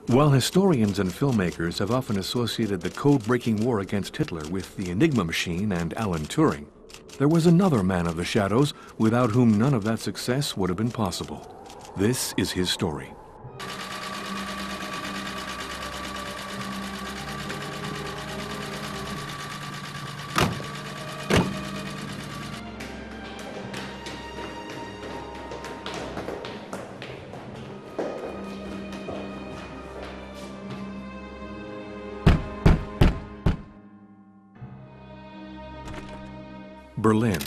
While historians and filmmakers have often associated the code-breaking war against Hitler with the Enigma machine and Alan Turing, there was another man of the shadows without whom none of that success would have been possible. This is his story. Berlin,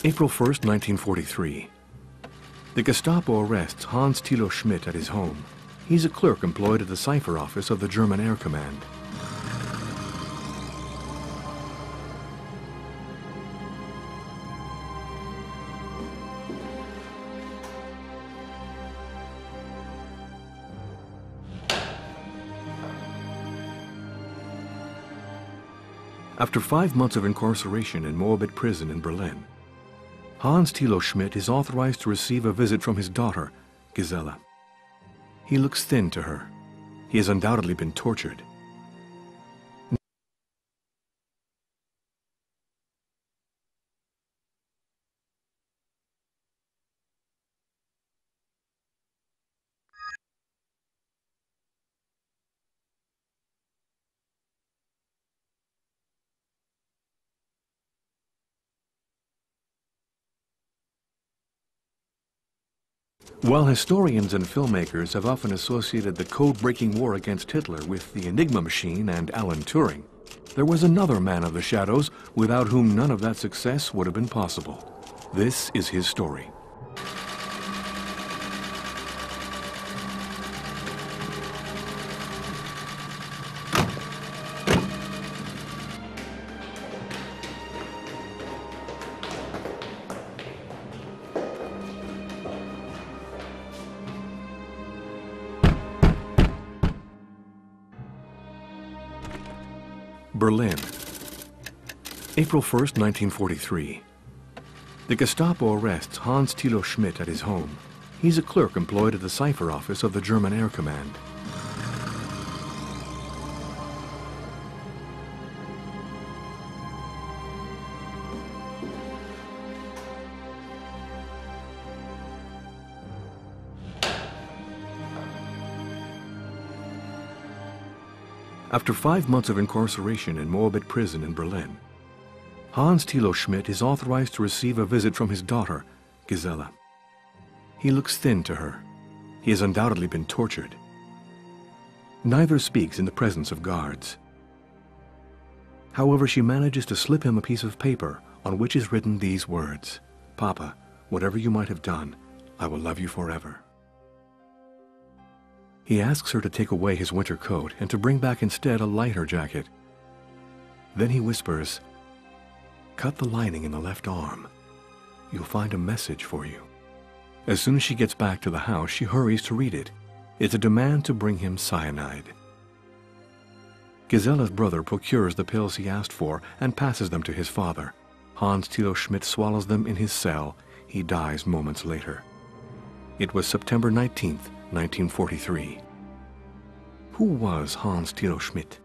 April 1st, 1943. The Gestapo arrests Hans Thilo Schmidt at his home. He's a clerk employed at the cipher office of the German Air Command. After 5 months of incarceration in Moabit prison in Berlin, Hans Thilo Schmidt is authorized to receive a visit from his daughter, Gisela. He looks thin to her. He has undoubtedly been tortured. While historians and filmmakers have often associated the code-breaking war against Hitler with the Enigma machine and Alan Turing, there was another man of the shadows without whom none of that success would have been possible. This is his story. Berlin, April 1st, 1943. The Gestapo arrests Hans Thilo Schmidt at his home. He's a clerk employed at the cipher office of the German Air Command. After 5 months of incarceration in Moabit prison in Berlin, Hans Thilo Schmidt is authorized to receive a visit from his daughter, Gisela. He looks thin to her. He has undoubtedly been tortured. Neither speaks in the presence of guards. However, she manages to slip him a piece of paper on which is written these words: "Papa, whatever you might have done, I will love you forever." He asks her to take away his winter coat and to bring back instead a lighter jacket. Then he whispers, "Cut the lining in the left arm. You'll find a message for you." As soon as she gets back to the house, she hurries to read it. It's a demand to bring him cyanide. Gisela's brother procures the pills he asked for and passes them to his father. Hans Thilo Schmidt swallows them in his cell. He dies moments later. It was September 19th, 1943. Who was Hans Thilo Schmidt?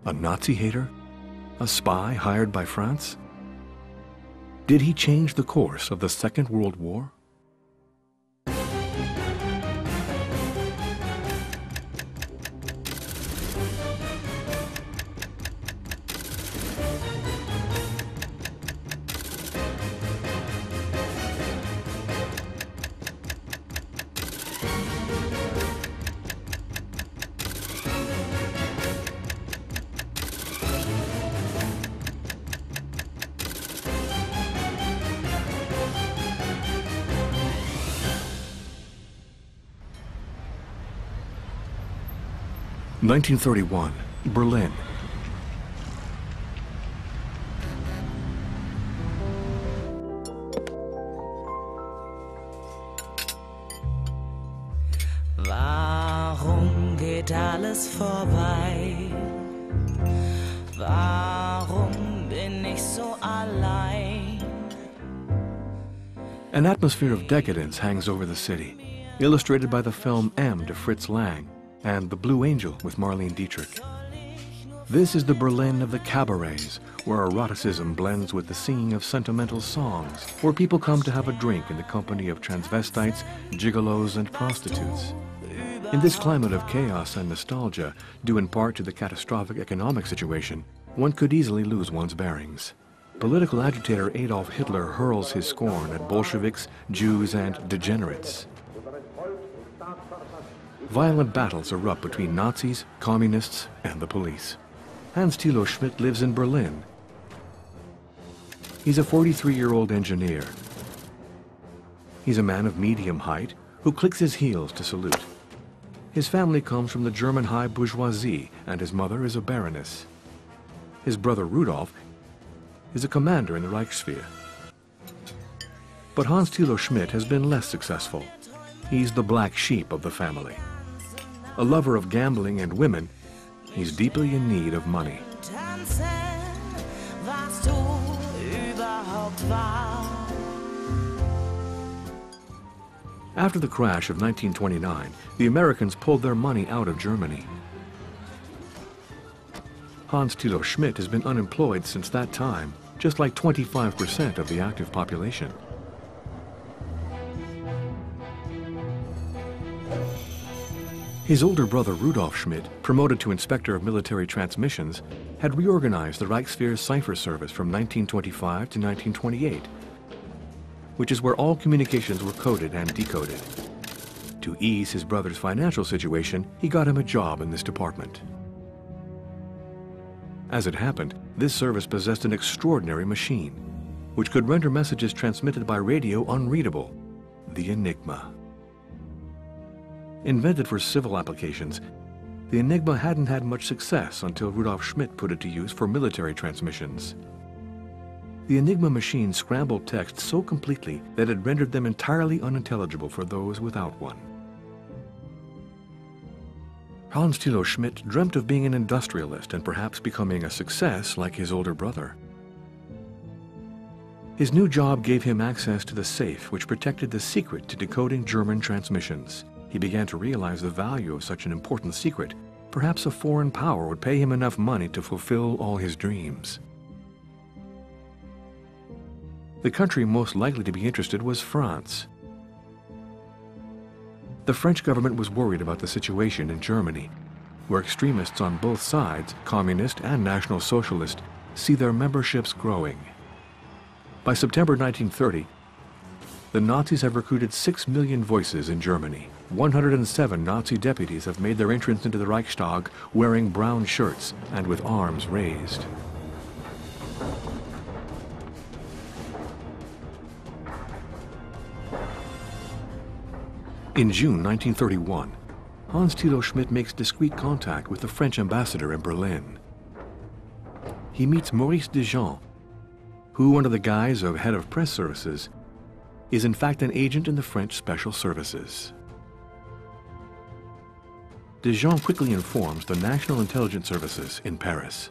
A Nazi hater? A spy hired by France? Did he change the course of the Second World War? (1931) Berlin. Warum geht alles vorbei? Warum bin ich so allein? An atmosphere of decadence hangs over the city. illustrated by the film M de Fritz Lang and The Blue Angel with Marlene Dietrich. This is the Berlin of the cabarets, where eroticism blends with the singing of sentimental songs, where people come to have a drink in the company of transvestites, gigolos, and prostitutes. In this climate of chaos and nostalgia, due in part to the catastrophic economic situation, one could easily lose one's bearings. Political agitator Adolf Hitler hurls his scorn at Bolsheviks, Jews, and degenerates. Violent battles erupt between Nazis, communists, and the police. Hans Thilo Schmidt lives in Berlin. He's a 43-year-old engineer. He's a man of medium height who clicks his heels to salute. His family comes from the German high bourgeoisie, and his mother is a baroness. His brother Rudolf is a commander in the Reichswehr. But Hans Thilo Schmidt has been less successful. He's the black sheep of the family. A lover of gambling and women, he's deeply in need of money. After the crash of 1929, the Americans pulled their money out of Germany. Hans Thilo Schmidt has been unemployed since that time, just like 25% of the active population. His older brother Rudolf Schmidt, promoted to Inspector of Military Transmissions, had reorganized the Reichswehr's cipher service from 1925 to 1928, which is where all communications were coded and decoded. To ease his brother's financial situation, he got him a job in this department. As it happened, this service possessed an extraordinary machine, which could render messages transmitted by radio unreadable, the Enigma. Invented for civil applications, the Enigma hadn't had much success until Rudolf Schmidt put it to use for military transmissions. The Enigma machine scrambled text so completely that it rendered them entirely unintelligible for those without one. Hans Thilo Schmidt dreamt of being an industrialist and perhaps becoming a success like his older brother. His new job gave him access to the safe which protected the secret to decoding German transmissions. He began to realize the value of such an important secret. Perhaps a foreign power would pay him enough money to fulfill all his dreams. The country most likely to be interested was France. The French government was worried about the situation in Germany, where extremists on both sides, communist and National Socialist, see their memberships growing. By September 1930, the Nazis have recruited 6 million voices in Germany. 107 Nazi deputies have made their entrance into the Reichstag wearing brown shirts and with arms raised. In June 1931, Hans Thilo Schmidt makes discreet contact with the French ambassador in Berlin. He meets Maurice Dejean, who, under the guise of head of press services, is in fact an agent in the French special services. Dejean quickly informs the National Intelligence Services in Paris.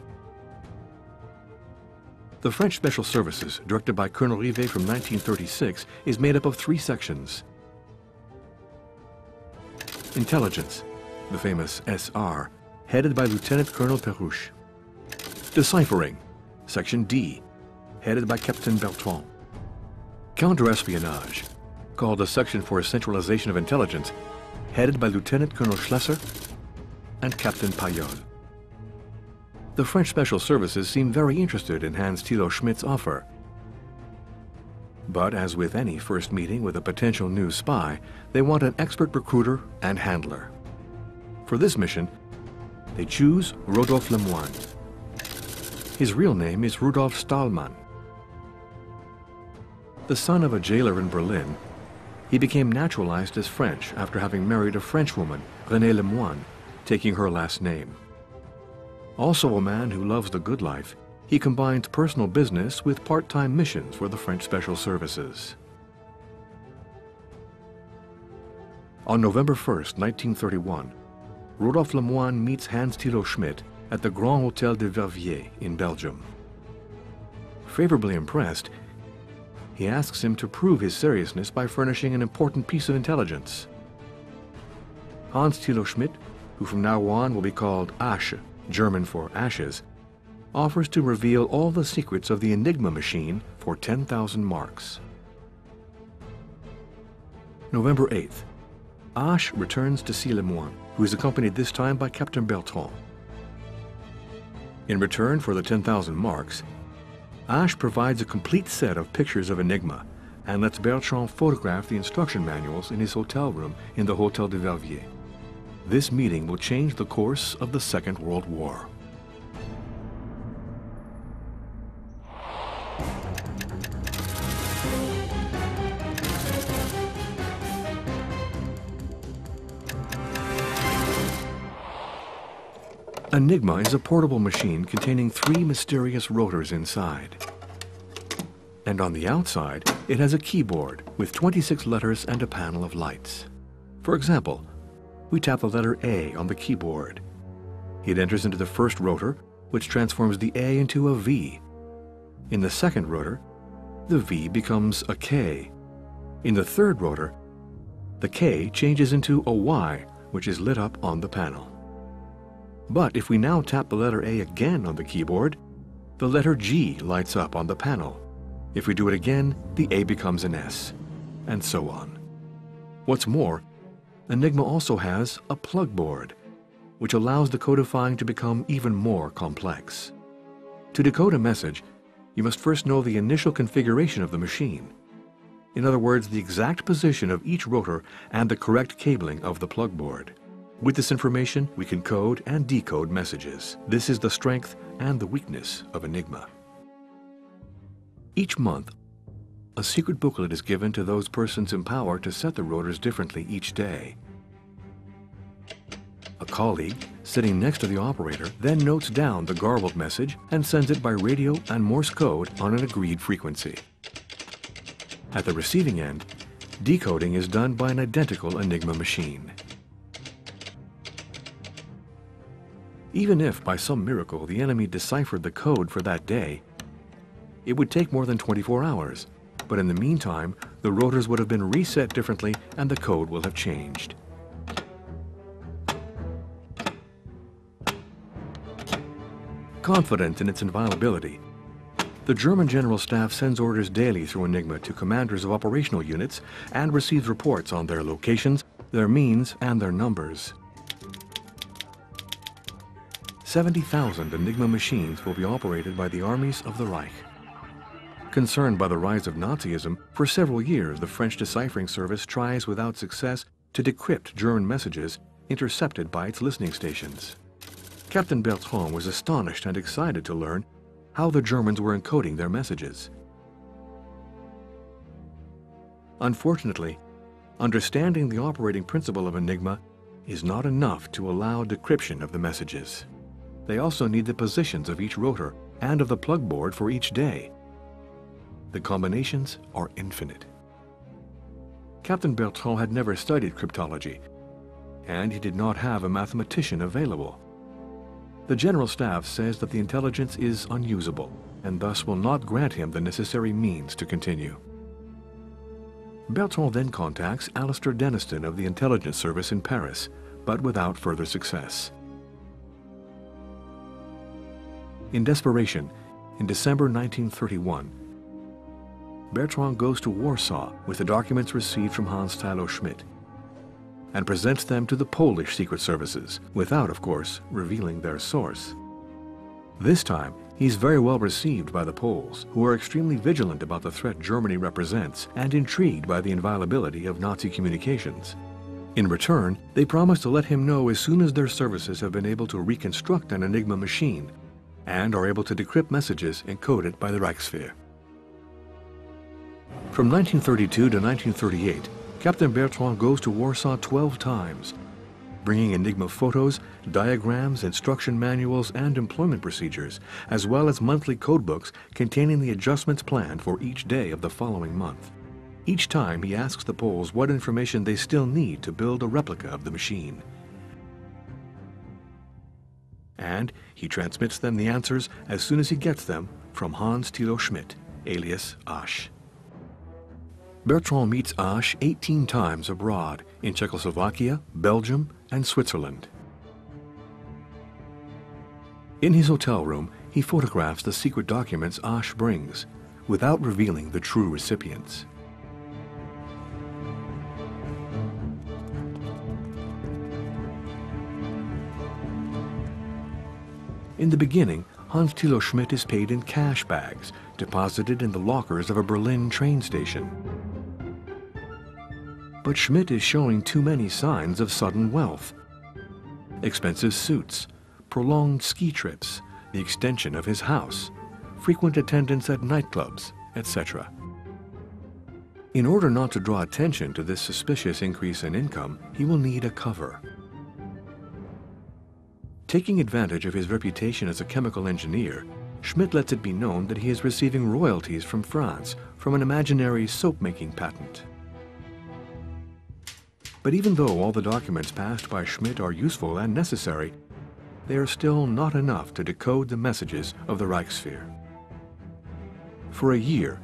The French Special Services, directed by Colonel Rivet from 1936, is made up of 3 sections. Intelligence, the famous SR, headed by Lieutenant Colonel Perouche. Deciphering, Section D, headed by Captain Bertrand. Counter-espionage, called the Section for Centralization of Intelligence, headed by Lieutenant Colonel Schlesser and Captain Payol. The French Special Services seem very interested in Hans Thilo Schmidt's offer. But as with any first meeting with a potential new spy, they want an expert recruiter and handler. For this mission, they choose Rodolphe Lemoine. His real name is Rudolf Stahlmann. The son of a jailer in Berlin, he became naturalized as French after having married a Frenchwoman, Renée Lemoine, taking her last name. Also a man who loves the good life, he combines personal business with part-time missions for the French Special Services. On November 1st, 1931, Rodolphe Lemoine meets Hans Thilo Schmidt at the Grand Hôtel de Verviers in Belgium. Favorably impressed, he asks him to prove his seriousness by furnishing an important piece of intelligence. Hans Thilo Schmidt, who from now on will be called Asche, German for ashes, offers to reveal all the secrets of the Enigma machine for 10,000 marks. November 8th. Asche returns to Six-les-Moines, who is accompanied this time by Captain Bertrand. In return for the 10,000 marks, Asche provides a complete set of pictures of Enigma and lets Bertrand photograph the instruction manuals in his hotel room in the Hôtel de Verviers. This meeting will change the course of the Second World War. Enigma is a portable machine containing 3 mysterious rotors inside. And on the outside, it has a keyboard with 26 letters and a panel of lights. For example, we tap the letter A on the keyboard. It enters into the first rotor, which transforms the A into a V. In the second rotor, the V becomes a K. In the third rotor, the K changes into a Y, which is lit up on the panel. But if we now tap the letter A again on the keyboard, the letter G lights up on the panel. If we do it again, the A becomes an S, and so on. What's more, Enigma also has a plug board, which allows the codifying to become even more complex. To decode a message, you must first know the initial configuration of the machine. In other words, the exact position of each rotor and the correct cabling of the plug board. With this information, we can code and decode messages. This is the strength and the weakness of Enigma. Each month, a secret booklet is given to those persons in power to set the rotors differently each day. A colleague, sitting next to the operator, then notes down the garbled message and sends it by radio and Morse code on an agreed frequency. At the receiving end, decoding is done by an identical Enigma machine. Even if, by some miracle, the enemy deciphered the code for that day, it would take more than 24 hours. But in the meantime, the rotors would have been reset differently and the code will have changed. Confident in its inviolability, the German General Staff sends orders daily through Enigma to commanders of operational units and receives reports on their locations, their means, and their numbers. 70,000 Enigma machines will be operated by the armies of the Reich. Concerned by the rise of Nazism, for several years the French deciphering service tries without success to decrypt German messages intercepted by its listening stations. Captain Bertrand was astonished and excited to learn how the Germans were encoding their messages. Unfortunately, understanding the operating principle of Enigma is not enough to allow decryption of the messages. They also need the positions of each rotor and of the plug board for each day. The combinations are infinite. Captain Bertrand had never studied cryptology, and he did not have a mathematician available. The General Staff says that the intelligence is unusable, and thus will not grant him the necessary means to continue. Bertrand then contacts Alistair Denniston of the Intelligence Service in Paris, but without further success. In desperation, in December 1931, Bertrand goes to Warsaw with the documents received from Hans Thilo Schmidt and presents them to the Polish secret services, without, of course, revealing their source. This time, he's very well received by the Poles, who are extremely vigilant about the threat Germany represents and intrigued by the inviolability of Nazi communications. In return, they promise to let him know as soon as their services have been able to reconstruct an Enigma machine and are able to decrypt messages encoded by the Reichswehr. From 1932 to 1938, Captain Bertrand goes to Warsaw 12 times, bringing Enigma photos, diagrams, instruction manuals, and employment procedures, as well as monthly codebooks containing the adjustments planned for each day of the following month. Each time he asks the Poles what information they still need to build a replica of the machine. And he transmits them the answers as soon as he gets them from Hans Thilo Schmidt, alias Asche. Bertrand meets Asche 18 times abroad, in Czechoslovakia, Belgium, and Switzerland. In his hotel room, he photographs the secret documents Osh brings, without revealing the true recipients. In the beginning, Hans Thilo Schmidt is paid in cash bags, deposited in the lockers of a Berlin train station. But Schmidt is showing too many signs of sudden wealth. Expensive suits, prolonged ski trips, the extension of his house, frequent attendance at nightclubs, etc. In order not to draw attention to this suspicious increase in income, he will need a cover. Taking advantage of his reputation as a chemical engineer, Schmidt lets it be known that he is receiving royalties from France from an imaginary soap-making patent. But even though all the documents passed by Schmidt are useful and necessary, they are still not enough to decode the messages of the Reichswehr. For a year,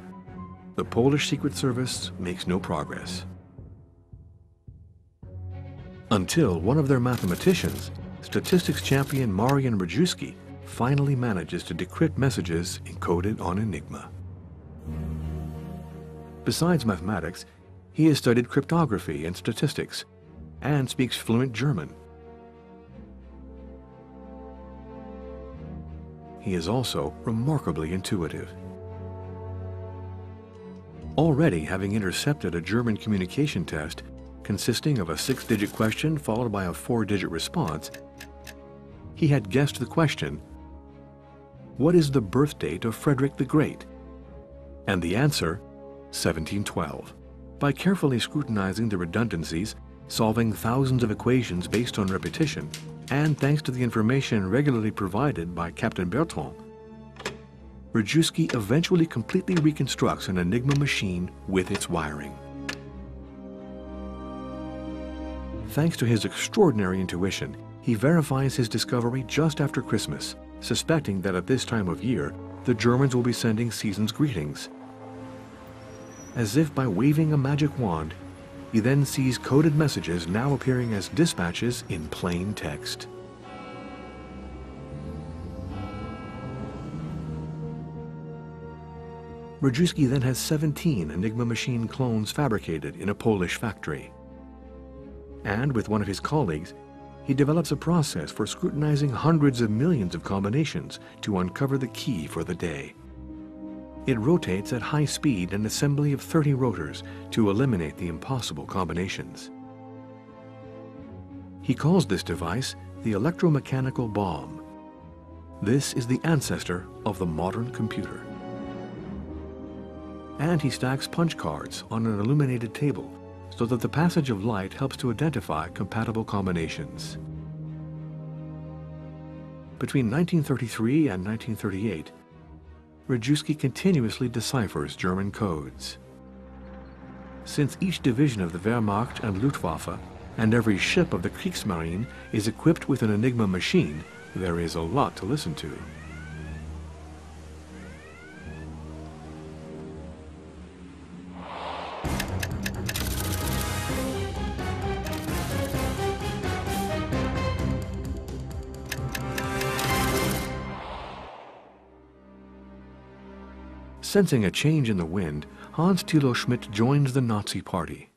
the Polish Secret Service makes no progress. Until one of their mathematicians, statistics champion Marian Rejewski, finally manages to decrypt messages encoded on Enigma. Besides mathematics, he has studied cryptography and statistics, and speaks fluent German. He is also remarkably intuitive. Already having intercepted a German communication test consisting of a 6-digit question followed by a 4-digit response, he had guessed the question, "What is the birth date of Frederick the Great?" And the answer, 1712. By carefully scrutinizing the redundancies, solving thousands of equations based on repetition, and thanks to the information regularly provided by Captain Bertrand, Rejewski eventually completely reconstructs an Enigma machine with its wiring. Thanks to his extraordinary intuition, he verifies his discovery just after Christmas, suspecting that at this time of year, the Germans will be sending season's greetings. As if by waving a magic wand, he then sees coded messages now appearing as dispatches in plain text. Rejewski then has 17 Enigma machine clones fabricated in a Polish factory. And with one of his colleagues, he develops a process for scrutinizing hundreds of millions of combinations to uncover the key for the day. It rotates at high speed an assembly of 30 rotors to eliminate the impossible combinations. He calls this device the electromechanical bomb. This is the ancestor of the modern computer. And he stacks punch cards on an illuminated table so that the passage of light helps to identify compatible combinations. Between 1933 and 1938, Rejewski continuously deciphers German codes. Since each division of the Wehrmacht and Luftwaffe and every ship of the Kriegsmarine is equipped with an Enigma machine, there is a lot to listen to. Sensing a change in the wind, Hans Thilo Schmidt joins the Nazi Party.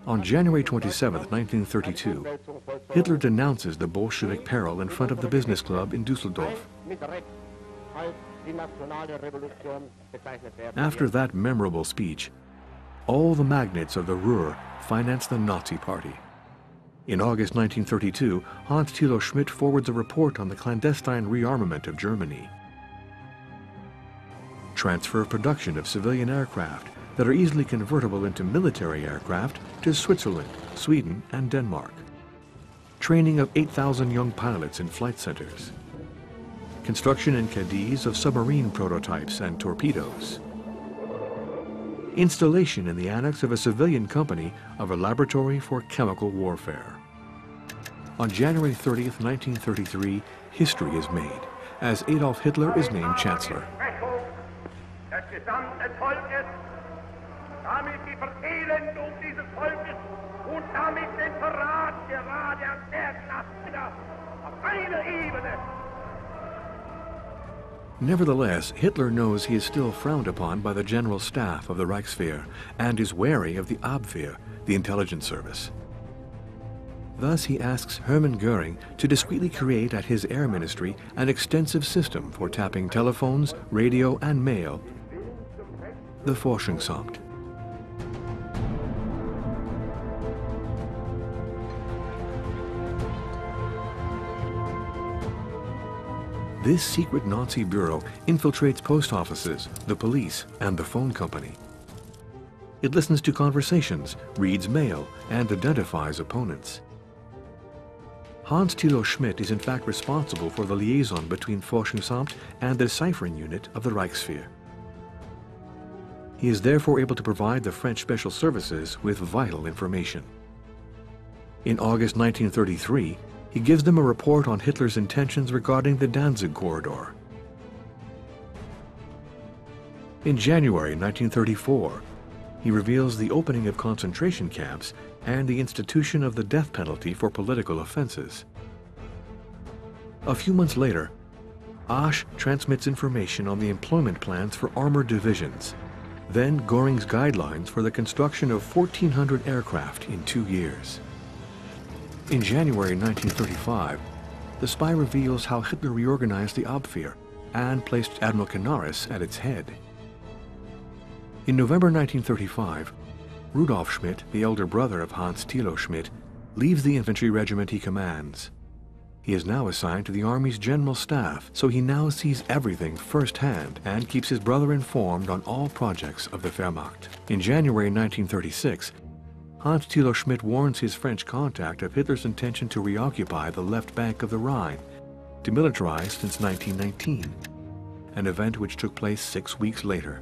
On January 27, 1932, Hitler denounces the Bolshevik peril in front of the business club in Düsseldorf. After that memorable speech, all the magnates of the Ruhr financed the Nazi Party. In August 1932, Hans Thilo Schmidt forwards a report on the clandestine rearmament of Germany. Transfer of production of civilian aircraft that are easily convertible into military aircraft to Switzerland, Sweden, and Denmark. Training of 8,000 young pilots in flight centers. Construction in Cadiz of submarine prototypes and torpedoes. Installation in the annex of a civilian company of a laboratory for chemical warfare. On January 30th, 1933, history is made, as Adolf Hitler is named Chancellor. Damit die Verelendung dieses Volkes Nevertheless, Hitler knows he is still frowned upon by the general staff of the Reichswehr and is wary of the Abwehr, the intelligence service. Thus, he asks Hermann Göring to discreetly create at his air ministry an extensive system for tapping telephones, radio, and mail, the Forschungsamt. This secret Nazi bureau infiltrates post offices, the police, and the phone company. It listens to conversations, reads mail, and identifies opponents. Hans Thilo Schmidt is in fact responsible for the liaison between Forschungsamt and the deciphering unit of the Reichswehr. He is therefore able to provide the French special services with vital information. In August 1933, he gives them a report on Hitler's intentions regarding the Danzig corridor. In January 1934, he reveals the opening of concentration camps and the institution of the death penalty for political offenses. A few months later, Osh transmits information on the employment plans for armored divisions, then Göring's guidelines for the construction of 1,400 aircraft in 2 years. In January 1935, the spy reveals how Hitler reorganized the Abwehr and placed Admiral Canaris at its head. In November 1935, Rudolf Schmidt, the elder brother of Hans Thilo Schmidt, leaves the infantry regiment he commands. He is now assigned to the Army's General Staff, so he now sees everything firsthand and keeps his brother informed on all projects of the Wehrmacht. In January 1936, Hans Thilo Schmidt warns his French contact of Hitler's intention to reoccupy the left bank of the Rhine, demilitarized since 1919, an event which took place 6 weeks later.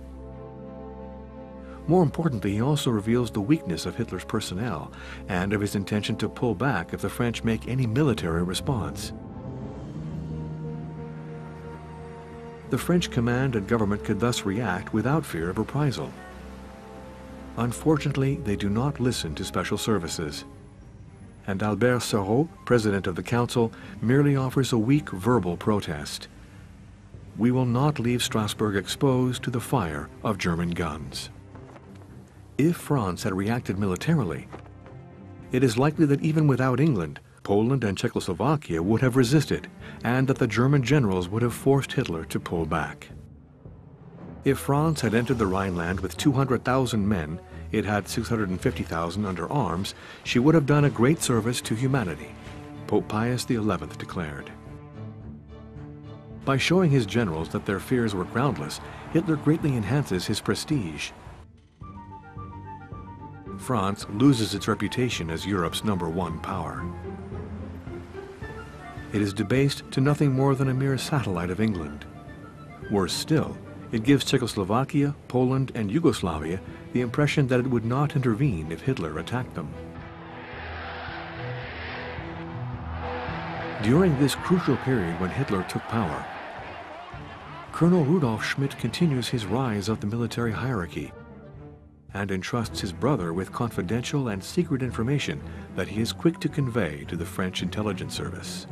More importantly, he also reveals the weakness of Hitler's personnel and of his intention to pull back if the French make any military response. The French command and government could thus react without fear of reprisal. Unfortunately, they do not listen to special services, and Albert Sarraut, president of the council, merely offers a weak verbal protest. We will not leave Strasbourg exposed to the fire of German guns. If France had reacted militarily, it is likely that even without England, Poland and Czechoslovakia would have resisted, and that the German generals would have forced Hitler to pull back. If France had entered the Rhineland with 200,000 men, it had 650,000 under arms, she would have done a great service to humanity, Pope Pius XI declared. By showing his generals that their fears were groundless, Hitler greatly enhances his prestige. France loses its reputation as Europe's #1 power. It is debased to nothing more than a mere satellite of England. Worse still, it gives Czechoslovakia, Poland, and Yugoslavia the impression that it would not intervene if Hitler attacked them. During this crucial period when Hitler took power, Colonel Rudolf Schmidt continues his rise up the military hierarchy and entrusts his brother with confidential and secret information that he is quick to convey to the French intelligence service.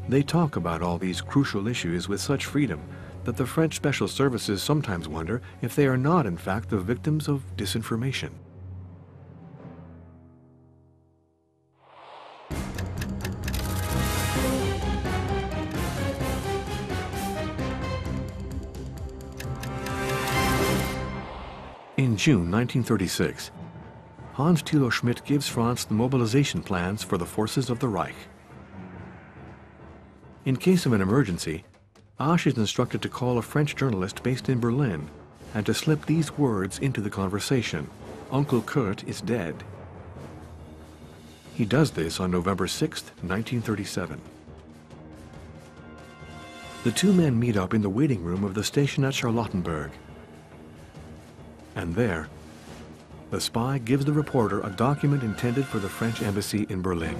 They talk about all these crucial issues with such freedom that the French special services sometimes wonder if they are not in fact the victims of disinformation. In June 1936, Hans Thilo Schmidt gives France the mobilization plans for the forces of the Reich. In case of an emergency, Osh is instructed to call a French journalist based in Berlin and to slip these words into the conversation: "Uncle Kurt is dead." He does this on November 6, 1937. The two men meet up in the waiting room of the station at Charlottenburg. And there, the spy gives the reporter a document intended for the French embassy in Berlin.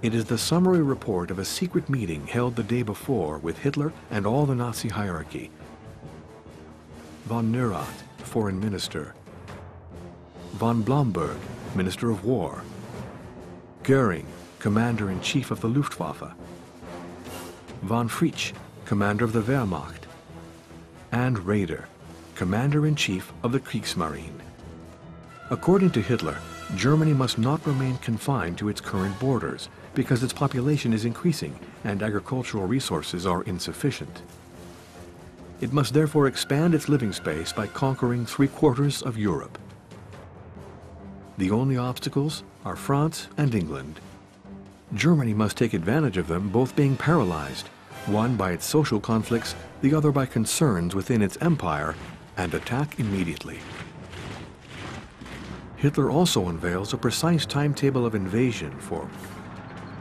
It is the summary report of a secret meeting held the day before with Hitler and all the Nazi hierarchy. Von Neurath, foreign minister, von Blomberg, Minister of War; Goering, Commander-in-Chief of the Luftwaffe; von Fritsch, Commander of the Wehrmacht; and Raeder, Commander-in-Chief of the Kriegsmarine. According to Hitler, Germany must not remain confined to its current borders because its population is increasing and agricultural resources are insufficient. It must therefore expand its living space by conquering 3/4 of Europe. The only obstacles are France and England. Germany must take advantage of them, both being paralyzed, one by its social conflicts, the other by concerns within its empire, and attack immediately. Hitler also unveils a precise timetable of invasion for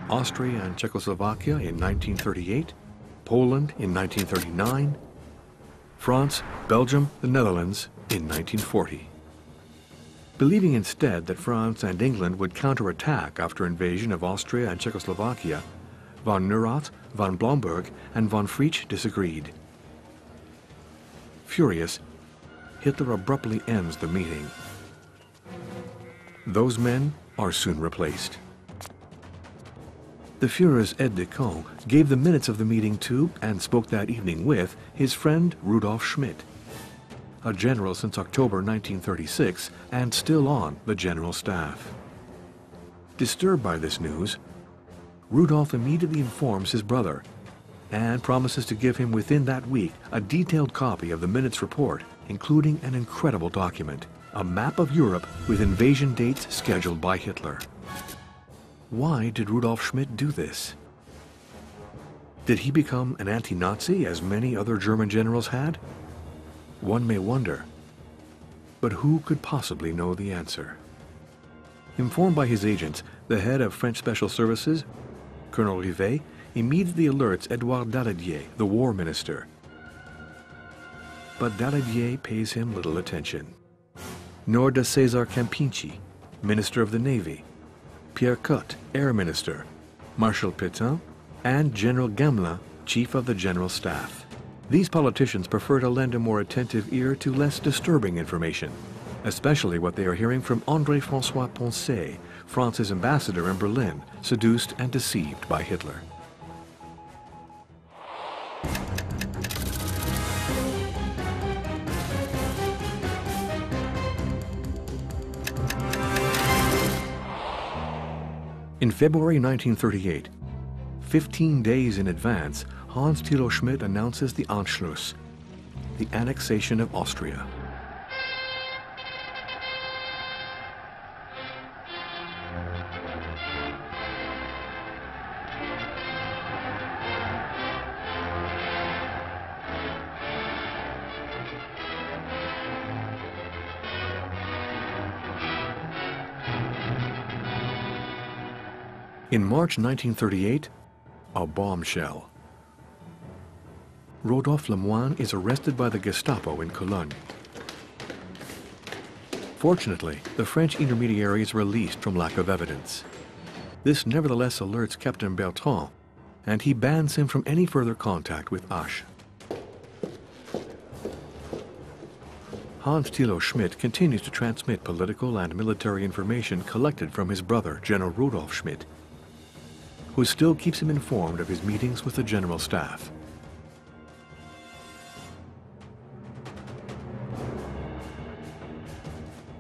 Austria and Czechoslovakia in 1938, Poland in 1939, France, Belgium, the Netherlands in 1940. Believing instead that France and England would counterattack after invasion of Austria and Czechoslovakia, von Neurath, von Blomberg, and von Fritsch disagreed. Furious, Hitler abruptly ends the meeting. Those men are soon replaced. The Führer's aide-de-camp gave the minutes of the meeting to, and spoke that evening with, his friend Rudolf Schmidt, a general since October 1936 and still on the General Staff. Disturbed by this news, Rudolf immediately informs his brother and promises to give him within that week a detailed copy of the minutes report, including an incredible document, a map of Europe with invasion dates scheduled by Hitler. Why did Rudolf Schmidt do this? Did he become an anti-Nazi as many other German generals had? One may wonder, but who could possibly know the answer? Informed by his agents, the head of French Special Services, Colonel Rivet, immediately alerts Edouard Daladier, the war minister. But Daladier pays him little attention. Nor does César Campinci, Minister of the Navy, Pierre Cotte, Air Minister, Marshal Pétain, and General Gamelin, Chief of the General Staff. These politicians prefer to lend a more attentive ear to less disturbing information, especially what they are hearing from André-François Poncet, France's ambassador in Berlin, seduced and deceived by Hitler. In February 1938, 15 days in advance, Hans Thilo Schmidt announces the Anschluss, the annexation of Austria. In March 1938, a bombshell. Rodolphe Lemoine is arrested by the Gestapo in Cologne. Fortunately, the French intermediary is released from lack of evidence. This nevertheless alerts Captain Bertrand, and he bans him from any further contact with Asch. Hans Thilo Schmidt continues to transmit political and military information collected from his brother, General Rudolf Schmidt, who still keeps him informed of his meetings with the General Staff.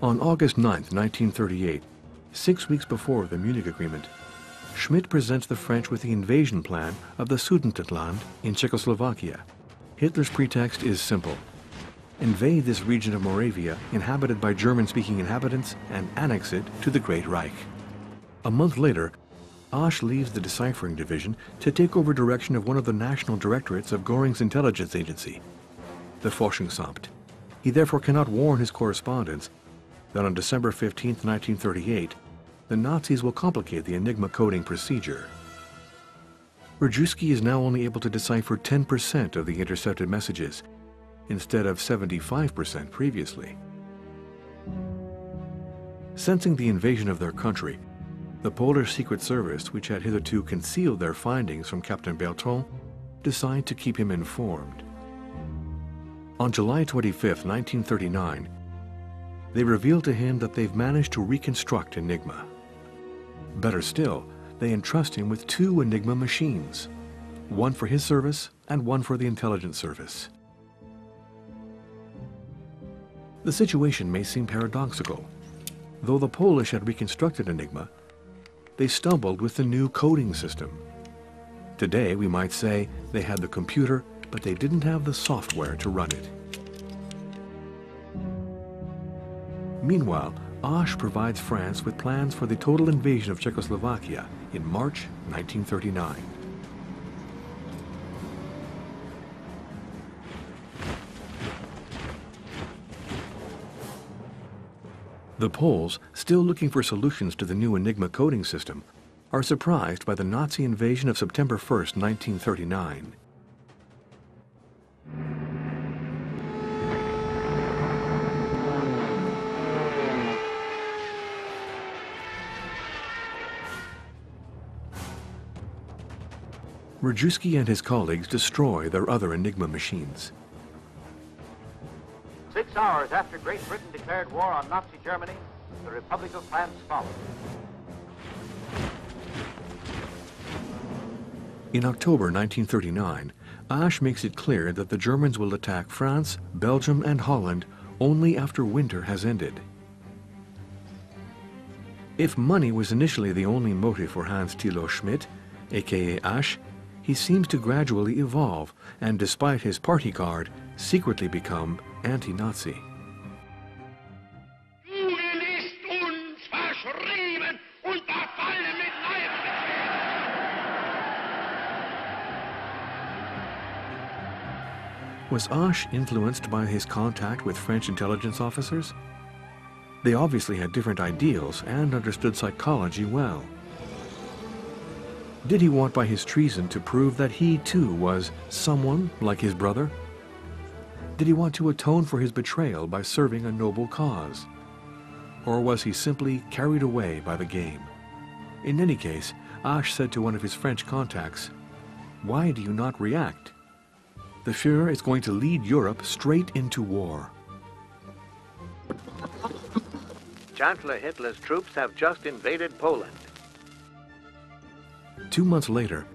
On August 9, 1938, 6 weeks before the Munich Agreement, Schmidt presents the French with the invasion plan of the Sudeterland in Czechoslovakia. Hitler's pretext is simple: invade this region of Moravia inhabited by German-speaking inhabitants and annex it to the Great Reich. A month later, Asch leaves the deciphering division to take over direction of one of the national directorates of Göring's intelligence agency, the Forschungsamt. He therefore cannot warn his correspondents that on December 15, 1938, the Nazis will complicate the Enigma coding procedure. Rejewski is now only able to decipher 10% of the intercepted messages, instead of 75% previously. Sensing the invasion of their country, the Polish Secret Service, which had hitherto concealed their findings from Captain Bertrand, decide to keep him informed. On July 25, 1939, They reveal to him that they've managed to reconstruct Enigma. Better still, they entrust him with 2 Enigma machines, one for his service and one for the intelligence service. The situation may seem paradoxical. Though the Polish had reconstructed Enigma, they stumbled with the new coding system. Today, we might say they had the computer, but they didn't have the software to run it. Meanwhile, Auch provides France with plans for the total invasion of Czechoslovakia in March 1939. The Poles, still looking for solutions to the new Enigma coding system, are surprised by the Nazi invasion of September 1st, 1939. Rajewski and his colleagues destroy their other Enigma machines. 6 hours after Great Britain declared war on Nazi Germany, the Republic of France followed. In October 1939, Auch makes it clear that the Germans will attack France, Belgium, and Holland only after winter has ended. If money was initially the only motive for Hans Thilo Schmidt, aka Auch, he seems to gradually evolve and, despite his party card, secretly become anti-Nazi. Was Auch influenced by his contact with French intelligence officers? They obviously had different ideals and understood psychology well. Did he want by his treason to prove that he too was someone like his brother? Did he want to atone for his betrayal by serving a noble cause? Or was he simply carried away by the game? In any case, Auch said to one of his French contacts, "Why do you not react? The Führer is going to lead Europe straight into war." Chancellor Hitler's troops have just invaded Poland. 2 months later,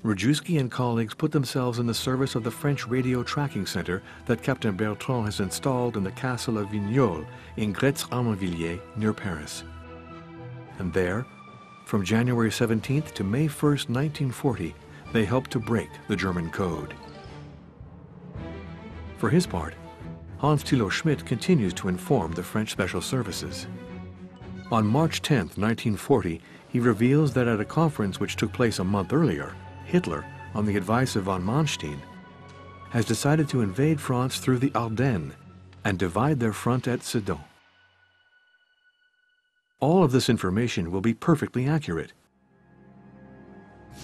Rajewski and colleagues put themselves in the service of the French radio tracking center that Captain Bertrand has installed in the castle of Vignoles in Gretz-Armenvilliers near Paris. And there, from January 17th to May 1st, 1940, they helped to break the German code. For his part, Hans Thilo Schmidt continues to inform the French special services. On March 10th, 1940, he reveals that at a conference which took place a month earlier, Hitler, on the advice of von Manstein, has decided to invade France through the Ardennes and divide their front at Sedan. All of this information will be perfectly accurate.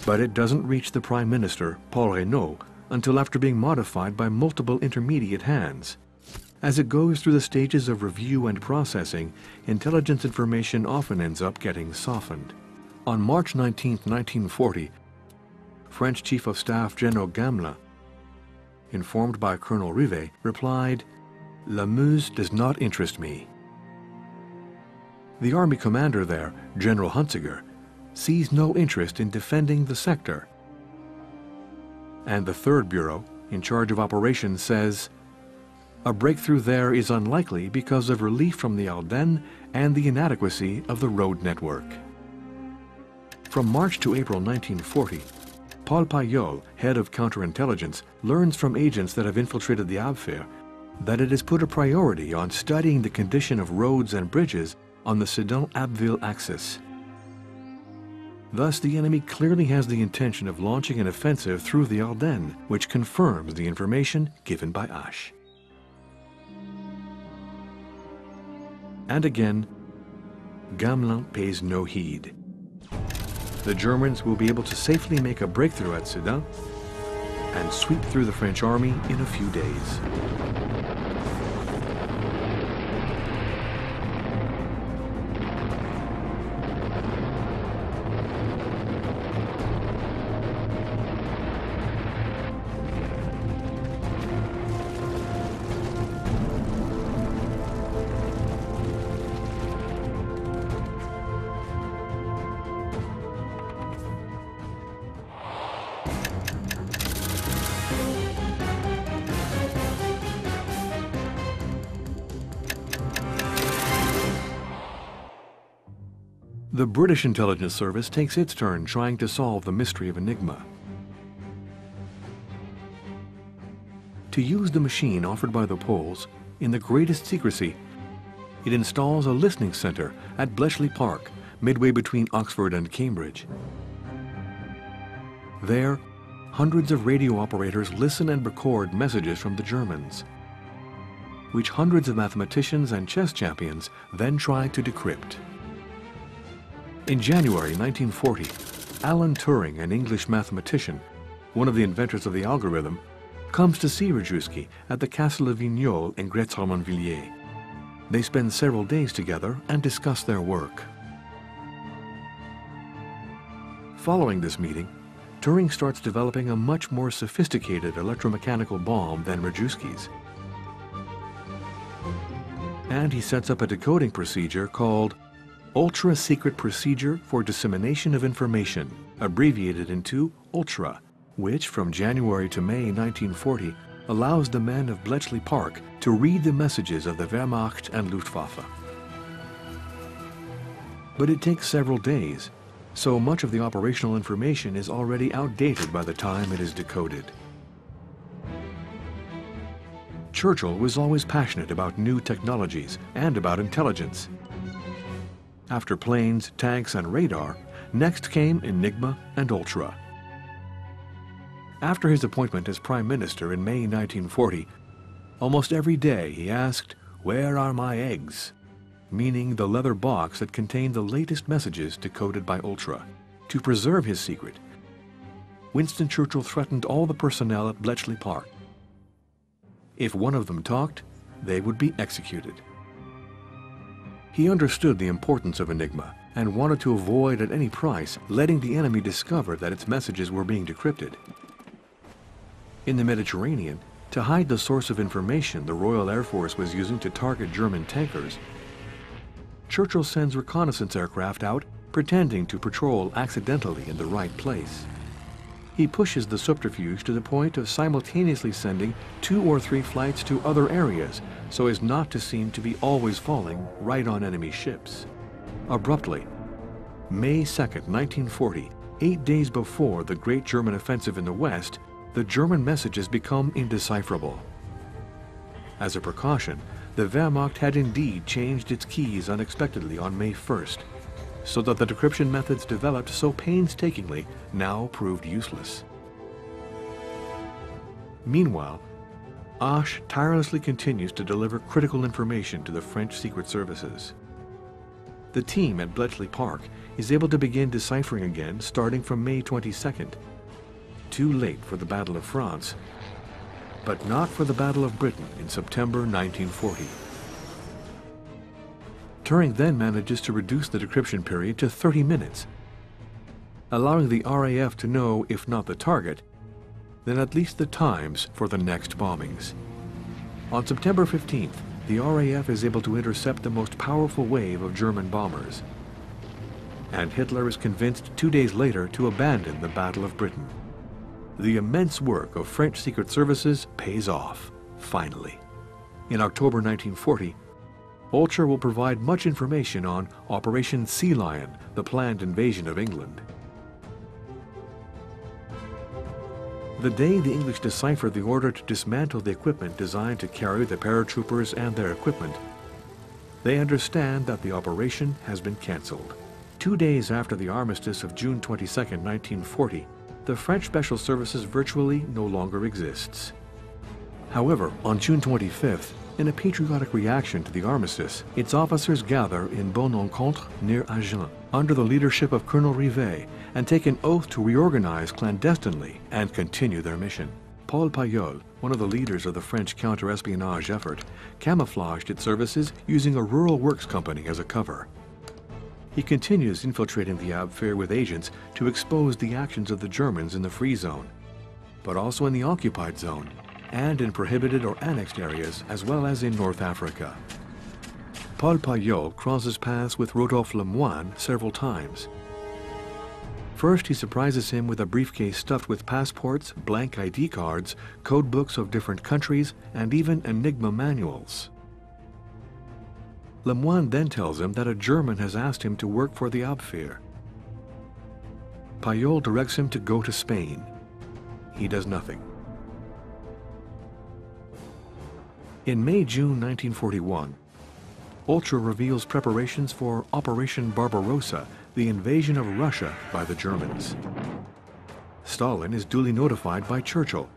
But it doesn't reach the Prime Minister, Paul Reynaud, until after being modified by multiple intermediate hands. As it goes through the stages of review and processing, intelligence information often ends up getting softened. On March 19, 1940, French Chief of Staff General Gamelin, informed by Colonel Rivet, replied, "La Meuse does not interest me." The army commander there, General Hunziker, sees no interest in defending the sector. And the Third Bureau, in charge of operations, says, "A breakthrough there is unlikely because of relief from the Ardennes and the inadequacy of the road network." From March to April 1940, Paul Payol, head of counterintelligence, learns from agents that have infiltrated the Abwehr that it has put a priority on studying the condition of roads and bridges on the Sedan-Abbeville axis. Thus, the enemy clearly has the intention of launching an offensive through the Ardennes, which confirms the information given by Auch. And again, Gamelin pays no heed. The Germans will be able to safely make a breakthrough at Sedan and sweep through the French army in a few days. The British intelligence service takes its turn trying to solve the mystery of Enigma. To use the machine offered by the Poles, in the greatest secrecy, it installs a listening center at Bletchley Park, midway between Oxford and Cambridge. There, hundreds of radio operators listen and record messages from the Germans, which hundreds of mathematicians and chess champions then try to decrypt. In January 1940, Alan Turing, an English mathematician, one of the inventors of the algorithm, comes to see Rejewski at the Castle of Vignoles in Grès-Armenvilliers. They spend several days together and discuss their work. Following this meeting, Turing starts developing a much more sophisticated electromechanical bomb than Rejewski's. And he sets up a decoding procedure called Ultra-Secret Procedure for Dissemination of Information, abbreviated into ULTRA, which from January to May 1940 allows the men of Bletchley Park to read the messages of the Wehrmacht and Luftwaffe. But it takes several days, so much of the operational information is already outdated by the time it is decoded. Churchill was always passionate about new technologies and about intelligence. After planes, tanks, and radar, next came Enigma and Ultra. After his appointment as Prime Minister in May 1940, almost every day he asked, "Where are my eggs?" meaning the leather box that contained the latest messages decoded by Ultra. To preserve his secret, Winston Churchill threatened all the personnel at Bletchley Park. If one of them talked, they would be executed. He understood the importance of Enigma and wanted to avoid at any price letting the enemy discover that its messages were being decrypted. In the Mediterranean, to hide the source of information the Royal Air Force was using to target German tankers, Churchill sends reconnaissance aircraft out pretending to patrol accidentally in the right place. He pushes the subterfuge to the point of simultaneously sending 2 or 3 flights to other areas so as not to seem to be always falling right on enemy ships. Abruptly, May 2nd, 1940, 8 days before the Great German Offensive in the West, the German messages become indecipherable. As a precaution, the Wehrmacht had indeed changed its keys unexpectedly on May 1st, so that the decryption methods developed so painstakingly now proved useless. Meanwhile, Osh tirelessly continues to deliver critical information to the French secret services. The team at Bletchley Park is able to begin deciphering again starting from May 22nd. Too late for the Battle of France, but not for the Battle of Britain in September 1940. Turing then manages to reduce the decryption period to 30 minutes, allowing the RAF to know, if not the target, then at least the times for the next bombings. On September 15th, the RAF is able to intercept the most powerful wave of German bombers, and Hitler is convinced 2 days later to abandon the Battle of Britain. The immense work of French secret services pays off, finally. In October 1940, Ultra will provide much information on Operation Sea Lion, the planned invasion of England. The day the English deciphered the order to dismantle the equipment designed to carry the paratroopers and their equipment, they understand that the operation has been cancelled. 2 days after the armistice of June 22, 1940, the French Special Services virtually no longer exists. However, on June 25th, in a patriotic reaction to the armistice, its officers gather in Bon-Encontre near Agen, under the leadership of Colonel Rivet, and take an oath to reorganize clandestinely and continue their mission. Paul Payol, one of the leaders of the French counter-espionage effort, camouflaged its services using a rural works company as a cover. He continues infiltrating the Abwehr with agents to expose the actions of the Germans in the Free Zone, but also in the occupied zone, and in prohibited or annexed areas, as well as in North Africa. Paul Payol crosses paths with Rodolphe Lemoine several times. First, he surprises him with a briefcase stuffed with passports, blank ID cards, code books of different countries, and even Enigma manuals. Lemoine then tells him that a German has asked him to work for the Abwehr. Payol directs him to go to Spain. He does nothing. In May-June 1941, Ultra reveals preparations for Operation Barbarossa, the invasion of Russia by the Germans. Stalin is duly notified by Churchill,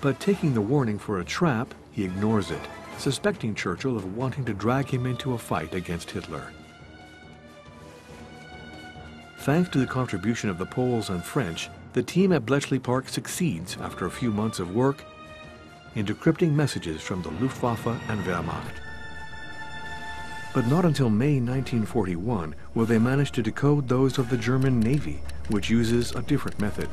but taking the warning for a trap, he ignores it, suspecting Churchill of wanting to drag him into a fight against Hitler. Thanks to the contribution of the Poles and French, the team at Bletchley Park succeeds, after a few months of work, in decrypting messages from the Luftwaffe and Wehrmacht. But not until May 1941 will they manage to decode those of the German Navy, which uses a different method.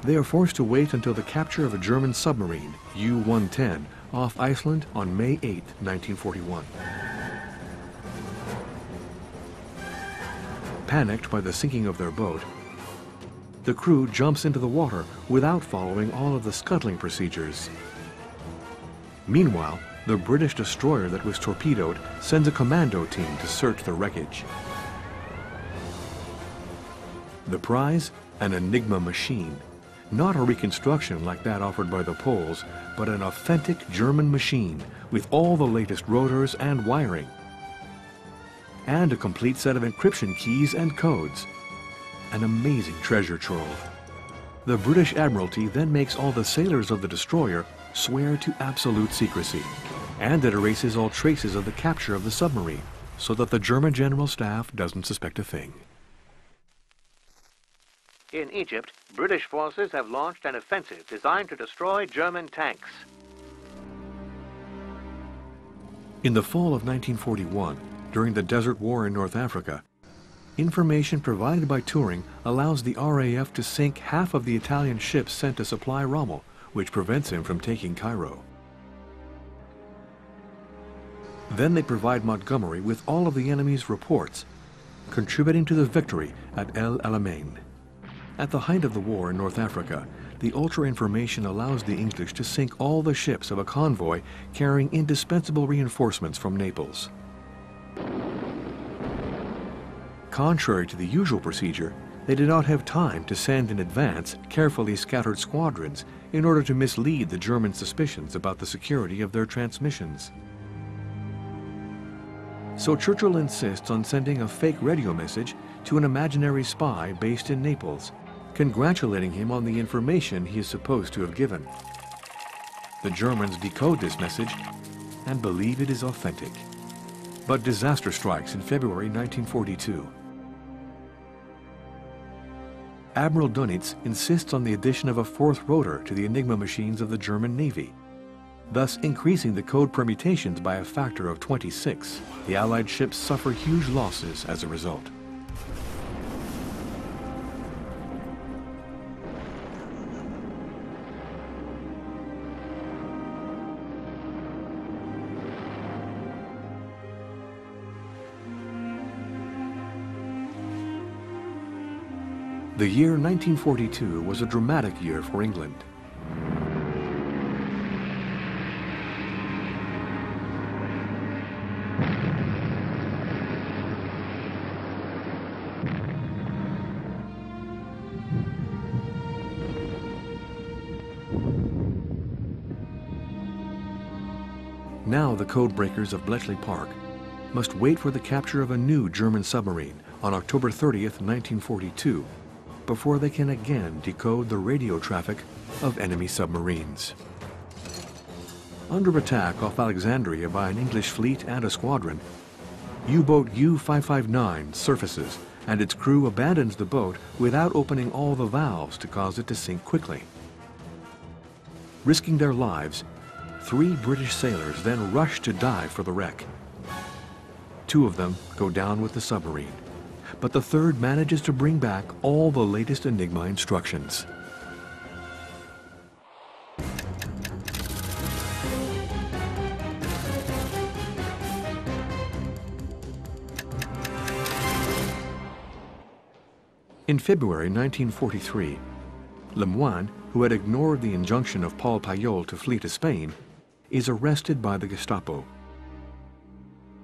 They are forced to wait until the capture of a German submarine, U-110, off Iceland on May 8, 1941. Panicked by the sinking of their boat, the crew jumps into the water without following all of the scuttling procedures. Meanwhile, the British destroyer that was torpedoed sends a commando team to search the wreckage. The prize? An Enigma machine. Not a reconstruction like that offered by the Poles, but an authentic German machine with all the latest rotors and wiring. And a complete set of encryption keys and codes. An amazing treasure trove. The British Admiralty then makes all the sailors of the destroyer swear to absolute secrecy, and it erases all traces of the capture of the submarine, so that the German General Staff doesn't suspect a thing. In Egypt, British forces have launched an offensive designed to destroy German tanks. In the fall of 1941, during the Desert War in North Africa, information provided by Turing allows the RAF to sink half of the Italian ships sent to supply Rommel, which prevents him from taking Cairo. Then they provide Montgomery with all of the enemy's reports, contributing to the victory at El Alamein. At the height of the war in North Africa, the Ultra information allows the English to sink all the ships of a convoy carrying indispensable reinforcements from Naples. Contrary to the usual procedure, they did not have time to send in advance carefully scattered squadrons in order to mislead the German suspicions about the security of their transmissions. So Churchill insists on sending a fake radio message to an imaginary spy based in Naples, congratulating him on the information he is supposed to have given. The Germans decode this message and believe it is authentic. But disaster strikes in February 1942. Admiral Dönitz insists on the addition of a fourth rotor to the Enigma machines of the German Navy, thus increasing the code permutations by a factor of 26. The Allied ships suffer huge losses as a result. The year 1942 was a dramatic year for England. Now the codebreakers of Bletchley Park must wait for the capture of a new German submarine on October 30th, 1942, before they can again decode the radio traffic of enemy submarines. Under attack off Alexandria by an English fleet and a squadron, U-boat U-559 surfaces and its crew abandons the boat without opening all the valves to cause it to sink quickly. Risking their lives, 3 British sailors then rush to dive for the wreck. 2 of them go down with the submarine, but the third manages to bring back all the latest Enigma instructions. In February 1943, Lemoine, who had ignored the injunction of Paul Payol to flee to Spain, is arrested by the Gestapo.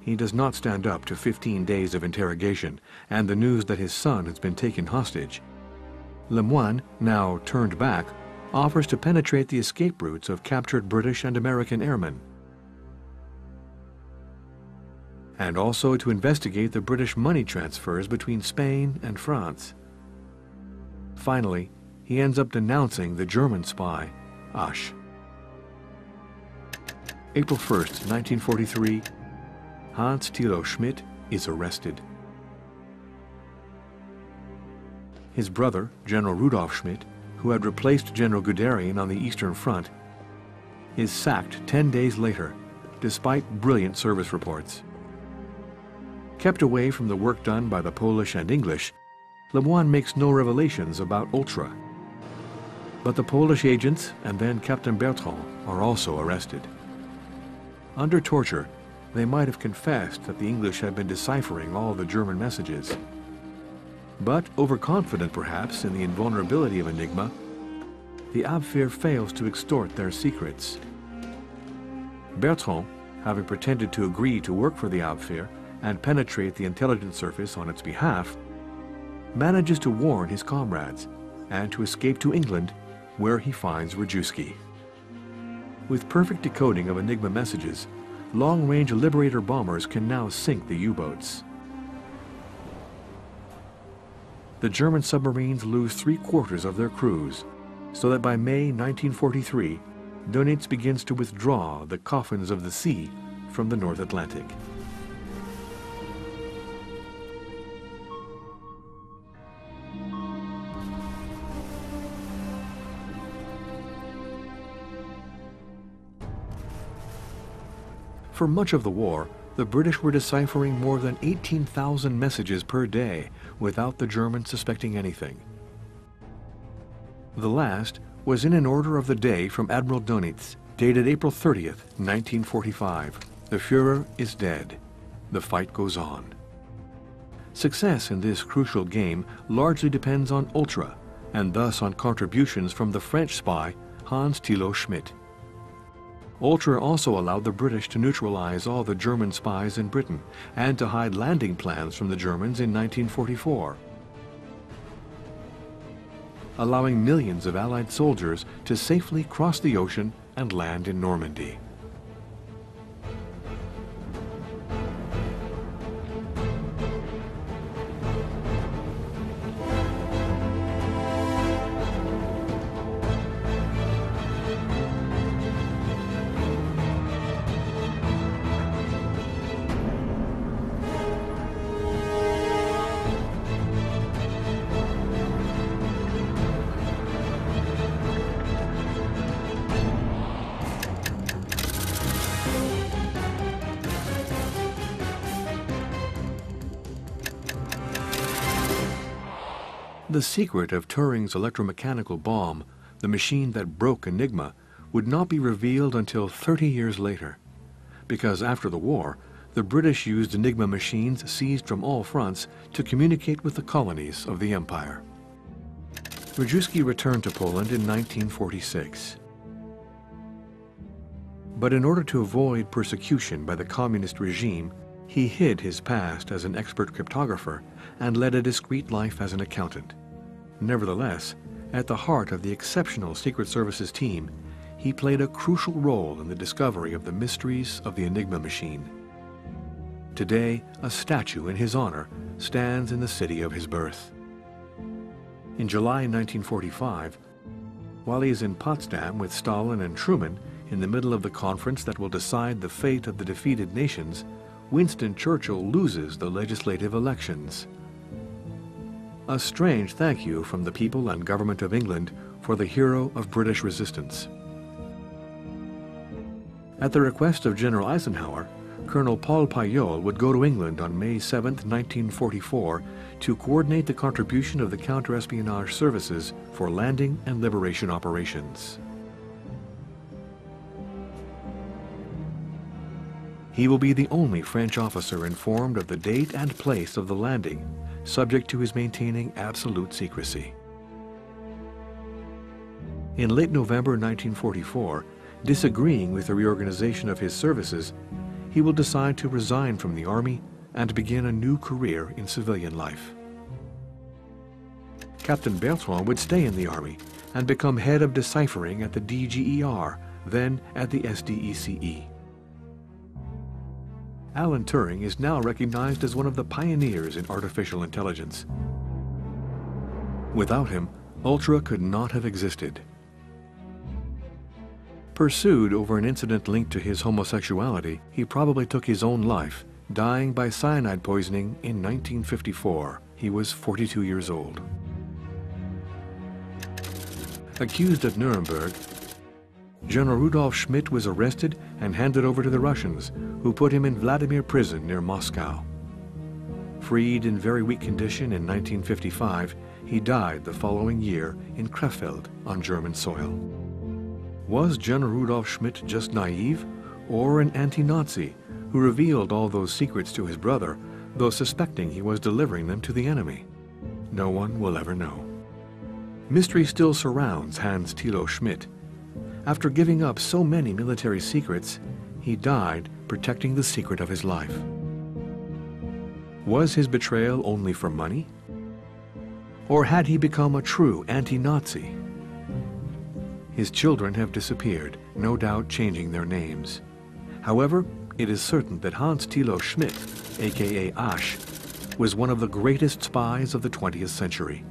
He does not stand up to 15 days of interrogation and the news that his son has been taken hostage. Lemoine, now turned back, offers to penetrate the escape routes of captured British and American airmen, and also to investigate the British money transfers between Spain and France. Finally, he ends up denouncing the German spy, Osh. April 1st, 1943, Hans Thilo Schmidt is arrested. His brother, General Rudolf Schmidt, who had replaced General Guderian on the Eastern Front, is sacked 10 days later, despite brilliant service reports. Kept away from the work done by the Polish and English, Lemoine makes no revelations about Ultra. But the Polish agents and then Captain Bertrand are also arrested. Under torture, they might have confessed that the English had been deciphering all the German messages. But, overconfident perhaps in the invulnerability of Enigma, the Abwehr fails to extort their secrets. Bertrand, having pretended to agree to work for the Abwehr and penetrate the intelligence service on its behalf, manages to warn his comrades and to escape to England, where he finds Rajewski. With perfect decoding of Enigma messages, long-range Liberator bombers can now sink the U-boats. The German submarines lose 3/4 of their crews, so that by May 1943, Dönitz begins to withdraw the coffins of the sea from the North Atlantic. For much of the war, the British were deciphering more than 18,000 messages per day without the Germans suspecting anything. The last was in an order of the day from Admiral Dönitz, dated April 30th, 1945. The Führer is dead. The fight goes on. Success in this crucial game largely depends on Ultra, and thus on contributions from the French spy Hans Thilo Schmidt. Ultra also allowed the British to neutralize all the German spies in Britain and to hide landing plans from the Germans in 1944, allowing millions of Allied soldiers to safely cross the ocean and land in Normandy. The secret of Turing's electromechanical bomb, the machine that broke Enigma, would not be revealed until 30 years later, because after the war, the British used Enigma machines seized from all fronts to communicate with the colonies of the Empire. Rajewski returned to Poland in 1946. But in order to avoid persecution by the communist regime, he hid his past as an expert cryptographer and led a discreet life as an accountant. Nevertheless, at the heart of the exceptional Secret Services team, he played a crucial role in the discovery of the mysteries of the Enigma machine. Today, a statue in his honor stands in the city of his birth. In July 1945, while he is in Potsdam with Stalin and Truman in the middle of the conference that will decide the fate of the defeated nations, Winston Churchill loses the legislative elections. A strange thank you from the people and government of England for the hero of British resistance. At the request of General Eisenhower, Colonel Paul Payol would go to England on May 7, 1944, to coordinate the contribution of the counter-espionage services for landing and liberation operations. He will be the only French officer informed of the date and place of the landing, subject to his maintaining absolute secrecy. In late November 1944, disagreeing with the reorganization of his services, he will decide to resign from the army and begin a new career in civilian life. Captain Bertrand would stay in the army and become head of deciphering at the DGER, then at the SDECE. Alan Turing is now recognized as one of the pioneers in artificial intelligence. Without him, Ultra could not have existed. Pursued over an incident linked to his homosexuality, he probably took his own life, dying by cyanide poisoning in 1954. He was 42 years old. Accused at Nuremberg, General Rudolf Schmidt was arrested and handed over to the Russians, who put him in Vladimir prison near Moscow. Freed in very weak condition in 1955, he died the following year in Krefeld on German soil. Was General Rudolf Schmidt just naive, or an anti-Nazi who revealed all those secrets to his brother, though suspecting he was delivering them to the enemy? No one will ever know. Mystery still surrounds Hans Thilo Schmidt. After giving up so many military secrets, he died protecting the secret of his life. Was his betrayal only for money? Or had he become a true anti-Nazi? His children have disappeared, no doubt changing their names. However, it is certain that Hans Thilo Schmidt, aka Asch, was one of the greatest spies of the 20th century.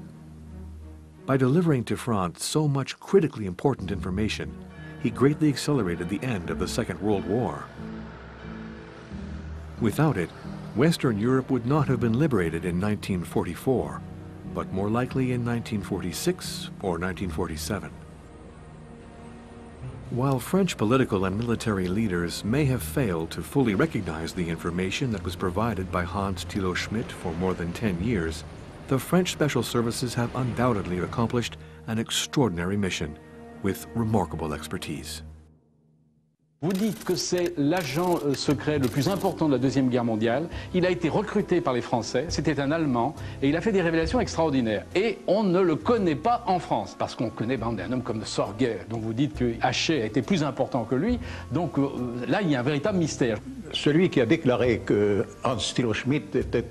By delivering to France so much critically important information, he greatly accelerated the end of the Second World War. Without it, Western Europe would not have been liberated in 1944, but more likely in 1946 or 1947. While French political and military leaders may have failed to fully recognize the information that was provided by Hans Thilo Schmidt for more than 10 years, the French special services have undoubtedly accomplished an extraordinary mission with remarkable expertise. Vous dites que c'est l'agent secret le plus important de la Deuxième Guerre mondiale. Il a été recruté par les Français, c'était un Allemand, et il a fait des révélations extraordinaires. Et on ne le connaît pas en France, parce qu'on connaît un homme comme Sorguer, dont vous dites que Haché a été plus important que lui. Donc là, il y a un véritable mystère. Celui qui a déclaré que Hans Thilo Schmidt était